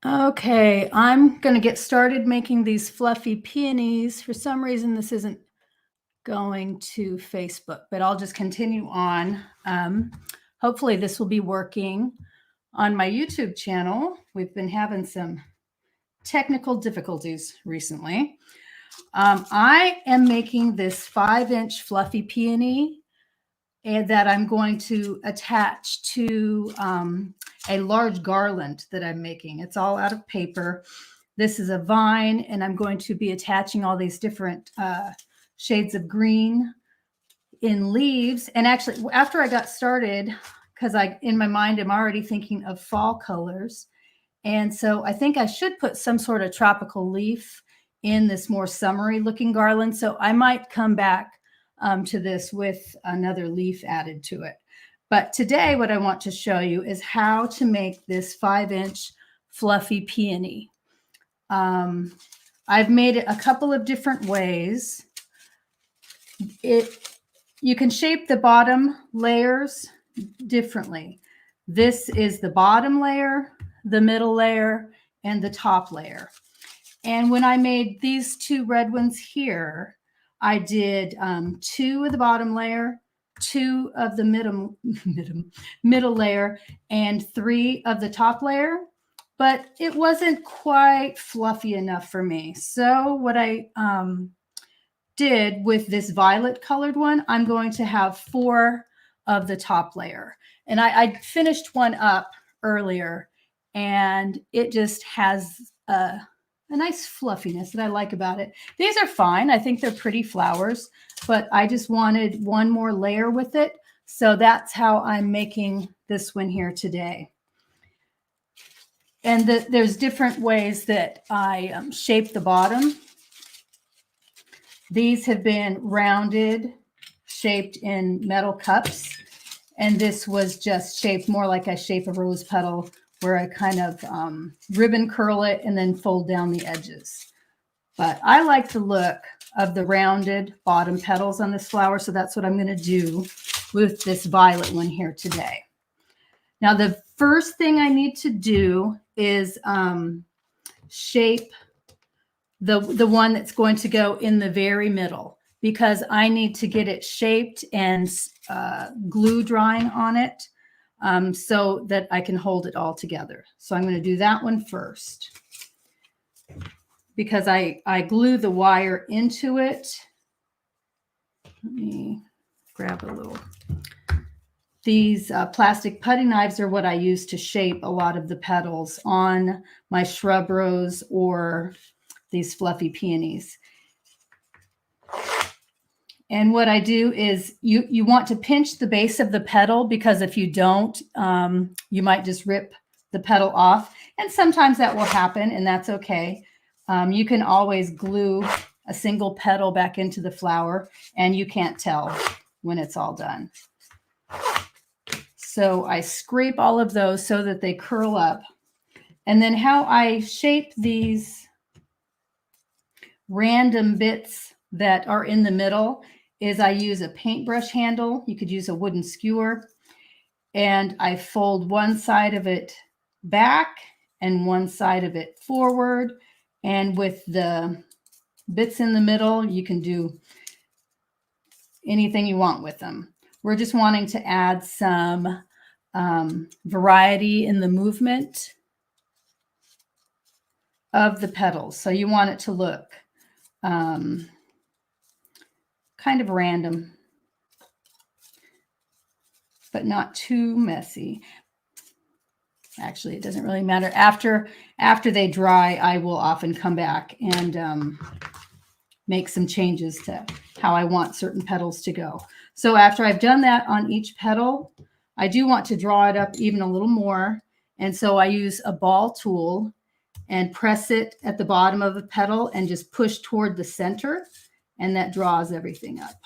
Okay, I'm going to get started making these fluffy peonies. For some reason, this isn't going to Facebook, but I'll just continue on. Hopefully, this will be working on my YouTube channel. We've been having some technical difficulties recently. I am making this 5-inch fluffy peony and that I'm going to attach to a large garland that I'm making. It's all out of paper. This is a vine, and I'm going to be attaching all these different shades of green in leaves. And actually, after I got started, because in my mind, I'm already thinking of fall colors. And so I think I should put some sort of tropical leaf in this more summery looking garland. So I might come back to this with another leaf added to it. But today, what I want to show you is how to make this 5-inch fluffy peony. I've made it a couple of different ways. You can shape the bottom layers differently. This is the bottom layer, the middle layer, and the top layer. And when I made these two red ones here, I did 2 of the bottom layer, 2 of the middle layer, and 3 of the top layer. But it wasn't quite fluffy enough for me. So what I did with this violet colored one, I'm going to have 4 of the top layer. And I finished one up earlier, and it just has a nice fluffiness that I like about it. These are fine. I think they're pretty flowers, but I just wanted one more layer with it. So that's how I'm making this one here today. And there's different ways that I shape the bottom. These have been rounded, shaped in metal cups. And this was just shaped more like I shape a rose petal, where I kind of ribbon curl it and then fold down the edges. But I like the look of the rounded bottom petals on this flower, so that's what I'm going to do with this violet one here today. Now, the first thing I need to do is shape the one that's going to go in the very middle, because I need to get it shaped and glue drying on it so that I can hold it all together. So I'm going to do that one first, because I glue the wire into it. Let me grab a little. These plastic putty knives are what I use to shape a lot of the petals on my shrub rose or these fluffy peonies. And what I do is you want to pinch the base of the petal, because if you don't, you might just rip the petal off. And sometimes that will happen, and that's okay. You can always glue a single petal back into the flower, and you can't tell when it's all done. So I scrape all of those so that they curl up. And then how I shape these random bits that are in the middle is I use a paintbrush handle. You could use a wooden skewer. And I fold one side of it back and one side of it forward. And with the bits in the middle, you can do anything you want with them. We're just wanting to add some variety in the movement of the petals. So you want it to look kind of random, but not too messy. Actually, it doesn't really matter. After they dry, I will often come back and make some changes to how I want certain petals to go. So after I've done that on each petal, I do want to draw it up even a little more. And so I use a ball tool and press it at the bottom of the petal and just push toward the center, and that draws everything up.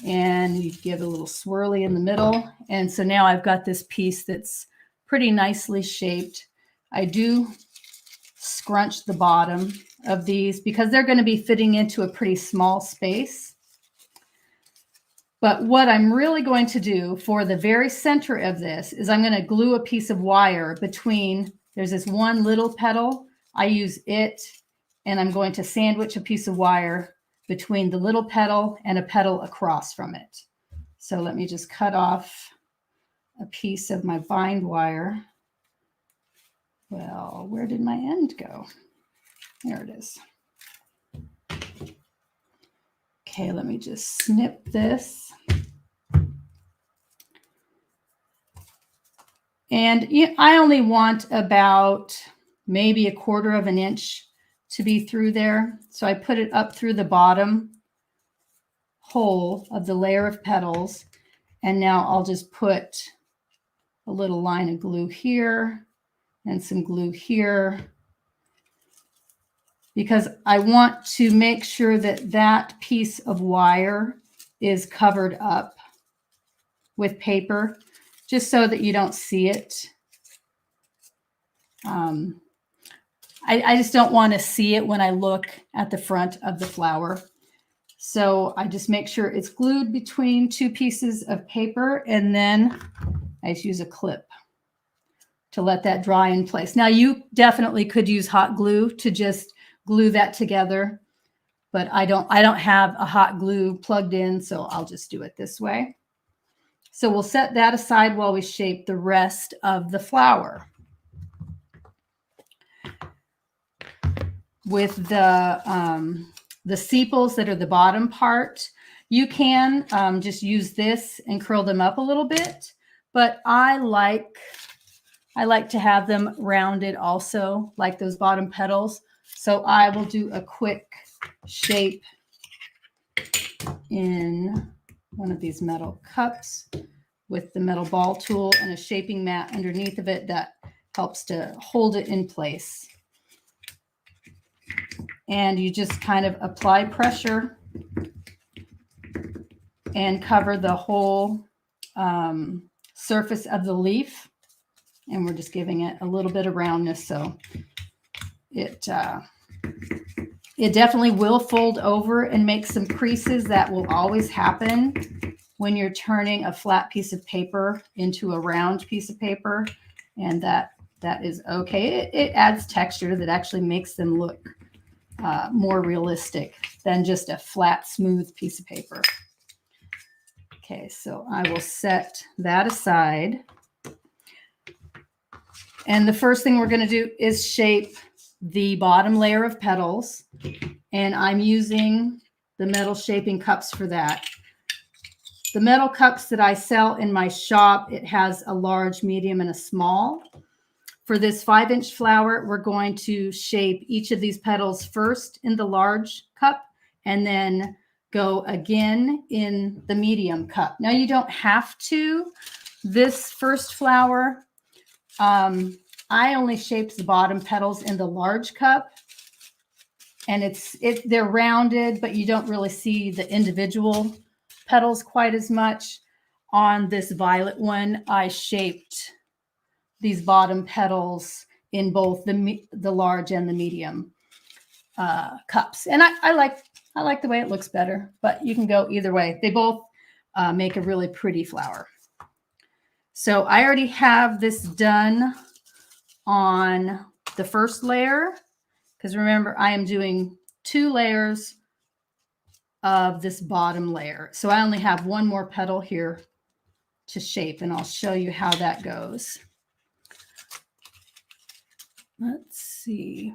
And you give a little swirly in the middle. And so now I've got this piece that's pretty nicely shaped. I do scrunch the bottom of these because they're going to be fitting into a pretty small space. But what I'm really going to do for the very center of this is I'm going to glue a piece of wire between There's this one little petal. I use it, and I'm going to sandwich a piece of wire between the little petal and a petal across from it. So let me just cut off a piece of my bind wire. Well, where did my end go? There it is. Okay, let me just snip this. And I only want about maybe 1/4 of an inch to be through there. So I put it up through the bottom hole of the layer of petals. And now I'll just put a little line of glue here and some glue here, because I want to make sure that that piece of wire is covered up with paper, just so that you don't see it. I just don't want to see it when I look at the front of the flower. So I just make sure it's glued between 2 pieces of paper, and then I just use a clip to let that dry in place. Now you definitely could use hot glue to just glue that together, but I don't have a hot glue plugged in, so I'll just do it this way. So we'll set that aside while we shape the rest of the flower. With the sepals that are the bottom part, you can just use this and curl them up a little bit, but I like to have them rounded also, like those bottom petals. So I will do a quick shape in one of these metal cups with the metal ball tool and a shaping mat underneath of it that helps to hold it in place. And you just kind of apply pressure and cover the whole surface of the leaf. And we're just giving it a little bit of roundness, so it definitely will fold over and make some creases. That will always happen when you're turning a flat piece of paper into a round piece of paper, and that is okay. It adds texture that actually makes them look more realistic than just a flat, smooth piece of paper. Okay, so I will set that aside. And the first thing we're going to do is shape the bottom layer of petals. And I'm using the metal shaping cups for that. The metal cups that I sell in my shop, it has a large, medium, and a small. For this 5-inch flower, we're going to shape each of these petals first in the large cup and then go again in the medium cup. Now you don't have to. This first flower, I only shaped the bottom petals in the large cup, and they're rounded, but you don't really see the individual petals quite as much. On this violet one, I shaped these bottom petals in both the large and the medium cups, and I like the way it looks better, but you can go either way. They both make a really pretty flower. So I already have this done on the first layer, because remember, I am doing 2 layers of this bottom layer. So I only have 1 more petal here to shape, and I'll show you how that goes. Let's see.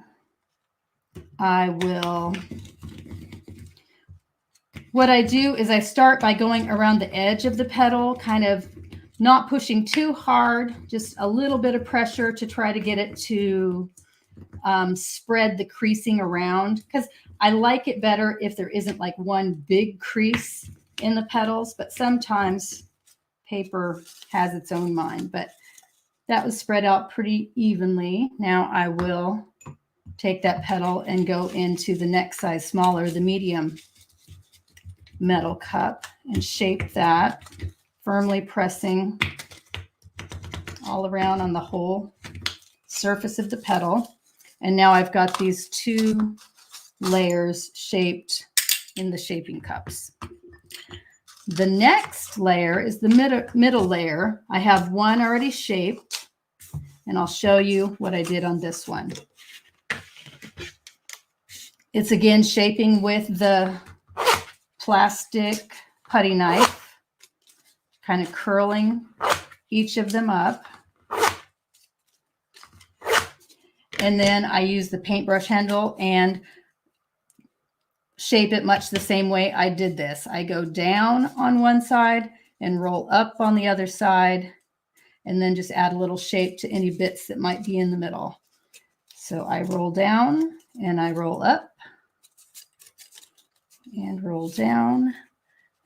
What I do is I start by going around the edge of the petal, kind of not pushing too hard, just a little bit of pressure to try to get it to spread the creasing around, because I like it better if there isn't like one big crease in the petals, but sometimes paper has its own mind. But that was spread out pretty evenly. Now I will take that petal and go into the next size smaller, the medium metal cup, and shape that, firmly pressing all around on the whole surface of the petal. And now I've got these 2 layers shaped in the shaping cups. The next layer is the middle layer. I have one already shaped, And I'll show you what I did on this one. It's again shaping with the plastic putty knife, kind of curling each of them up. And then I use the paintbrush handle and shape it much the same way I did this. I go down on one side and roll up on the other side, and then just add a little shape to any bits that might be in the middle. So I roll down and I roll up and roll down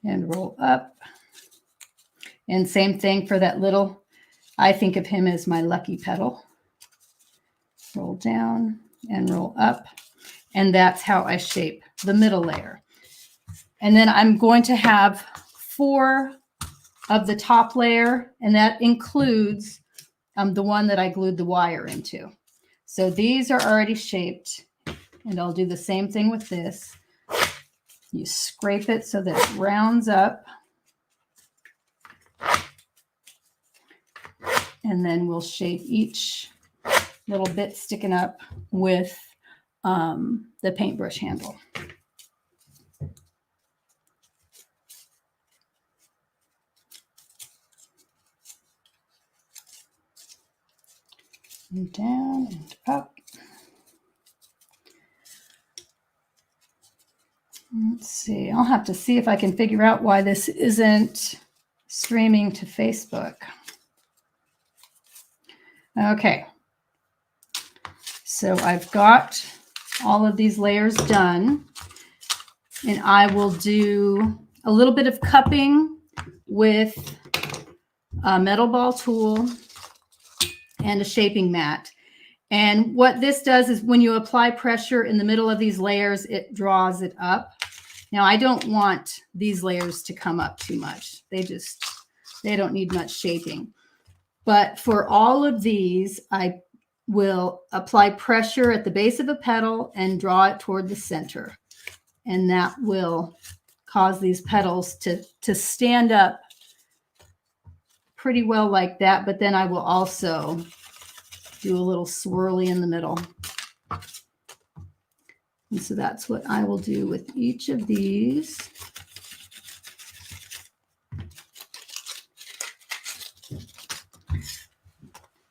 and roll up. And same thing for that little, I think of him as my lucky petal. Roll down and roll up. And that's how I shape the middle layer. And then I'm going to have 4 of the top layer, and that includes the one that I glued the wire into. So these are already shaped, and I'll do the same thing with this. You scrape it so that it rounds up. And then we'll shape each little bit sticking up with the paintbrush handle. And down and up. Let's see. I'll have to see if I can figure out why this isn't streaming to Facebook. Okay. So I've got all of these layers done, and I will do a little bit of cupping with a metal ball tool and a shaping mat. And what this does is when you apply pressure in the middle of these layers, it draws it up. Now, I don't want these layers to come up too much. They don't need much shaping. But for all of these, I will apply pressure at the base of a petal and draw it toward the center. And that will cause these petals to stand up pretty well like that. But then I will also do a little swirly in the middle. And so that's what I will do with each of these.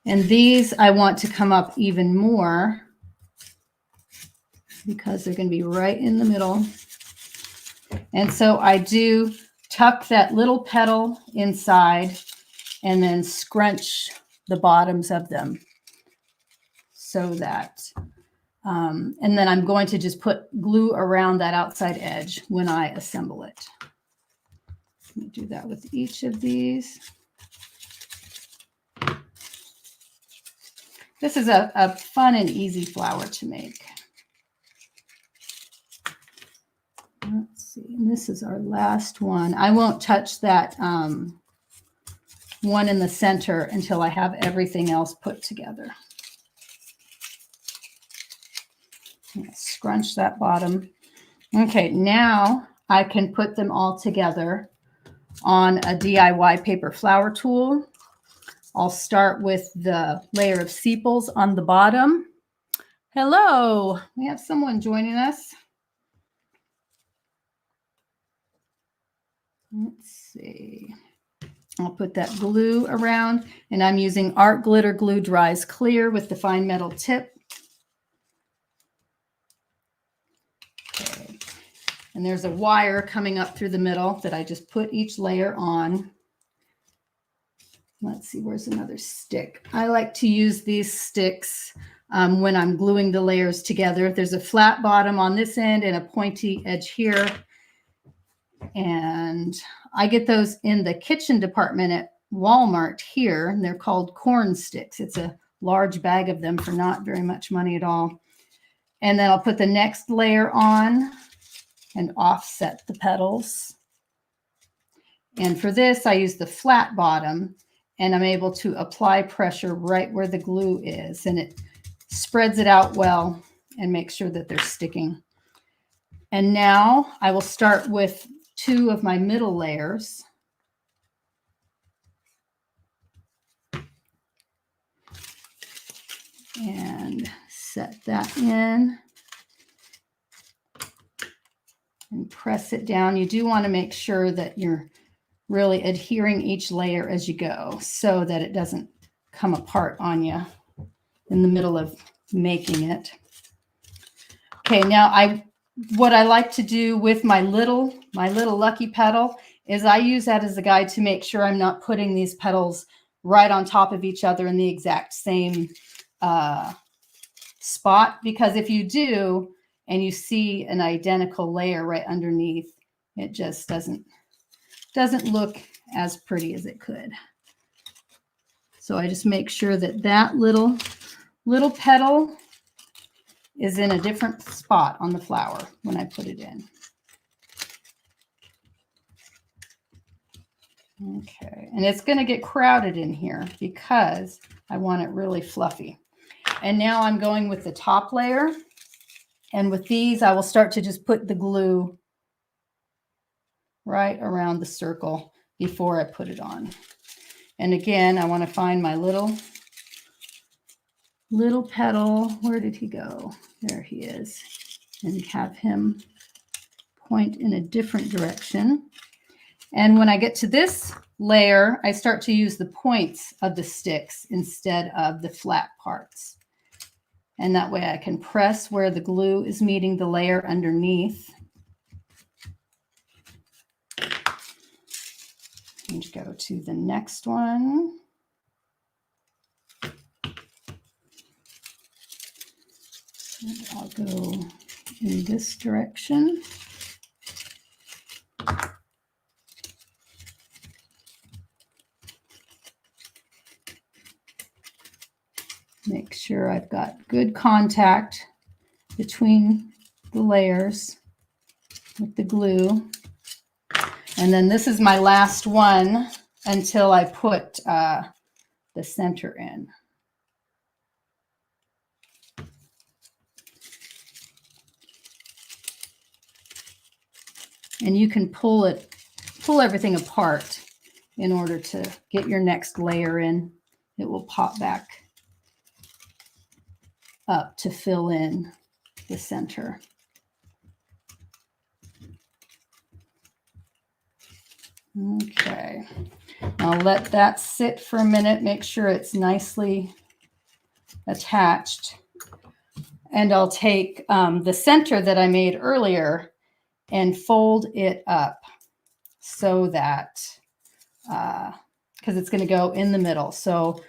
And these I want to come up even more because they're going to be right in the middle. And so I do tuck that little petal inside and then scrunch the bottoms of them so that, and then I'm going to just put glue around that outside edge when I assemble it. Let me do that with each of these. This is a fun and easy flower to make. Let's see, and this is our last one. I won't touch that one in the center until I have everything else put together. Scrunch that bottom. Okay, now I can put them all together on a DIY paper flower tool. I'll start with the layer of sepals on the bottom. Hello, we have someone joining us. Let's see. I'll put that glue around, and I'm using Art Glitter Glue Dries Clear with the fine metal tip. Okay. And there's a wire coming up through the middle that I just put each layer on. Let's see, where's another stick? I like to use these sticks when I'm gluing the layers together. There's a flat bottom on this end and a pointy edge here. And I get those in the kitchen department at Walmart here. And they're called corn sticks. It's a large bag of them for not very much money at all. And then I'll put the next layer on and offset the petals. And for this, I use the flat bottom. And I'm able to apply pressure right where the glue is. And it spreads it out well and makes sure that they're sticking. And now I will start with 2 of my middle layers. and set that in and press it down. You do want to make sure that you're really adhering each layer as you go so that it doesn't come apart on you in the middle of making it. Okay, now what I like to do with my little lucky petal is I use that as a guide to make sure I'm not putting these petals right on top of each other in the exact same spot, because if you do and you see an identical layer right underneath, it just doesn't look as pretty as it could. So I just make sure that that little petal is in a different spot on the flower when I put it in. Okay, and it's going to get crowded in here because I want it really fluffy. And now I'm going with the top layer. And with these, I will start to just put the glue right around the circle before I put it on. And again, I want to find my little petal. Where did he go? There he is. And have him point in a different direction. And when I get to this layer, I start to use the points of the sticks instead of the flat parts. And that way I can press where the glue is meeting the layer underneath. And go to the next one. And I'll go in this direction. Make sure I've got good contact between the layers with the glue. And then this is my last one until I put the center in. And you can pull everything apart in order to get your next layer in. It will pop back up to fill in the center. Okay, I'll let that sit for a minute, make sure it's nicely attached. And I'll take the center that I made earlier and fold it up so that, because it's going to go in the middle. So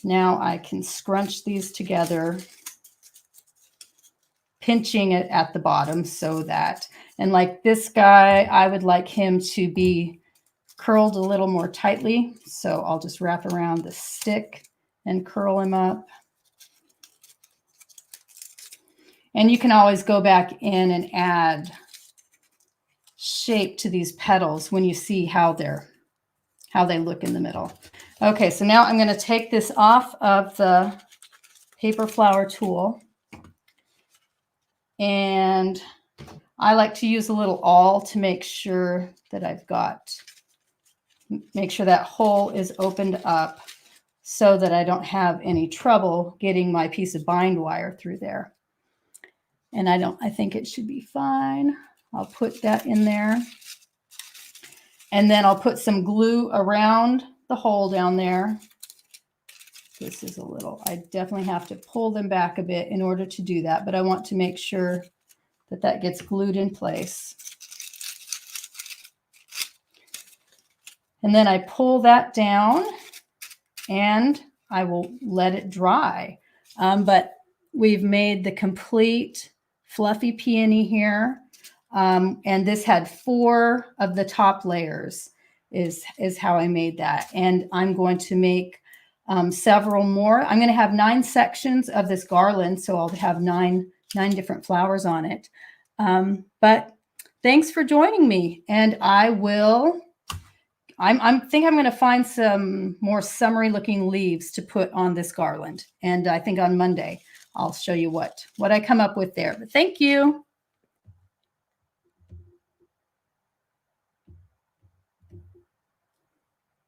now I can scrunch these together, pinching it at the bottom so that, and like this guy, I would like him to be curled a little more tightly. So I'll just wrap around the stick and curl him up. And you can always go back in and add shape to these petals when you see how they look in the middle. Okay, so now I'm going to take this off of the paper flower tool. And I like to use a little awl to make sure that make sure that hole is opened up so that I don't have any trouble getting my piece of bind wire through there. And I think it should be fine. I'll put that in there. And then I'll put some glue around the hole down there. This is I definitely have to pull them back a bit in order to do that, but I want to make sure that that gets glued in place. And then I pull that down and I will let it dry. But we've made the complete fluffy peony here. And this had 4 of the top layers is how I made that. And I'm going to make several more. I'm going to have 9 sections of this garland, so I'll have nine different flowers on it. But thanks for joining me, and I think I'm going to find some more summery looking leaves to put on this garland. And I think on Monday I'll show you what I come up with there. But thank you.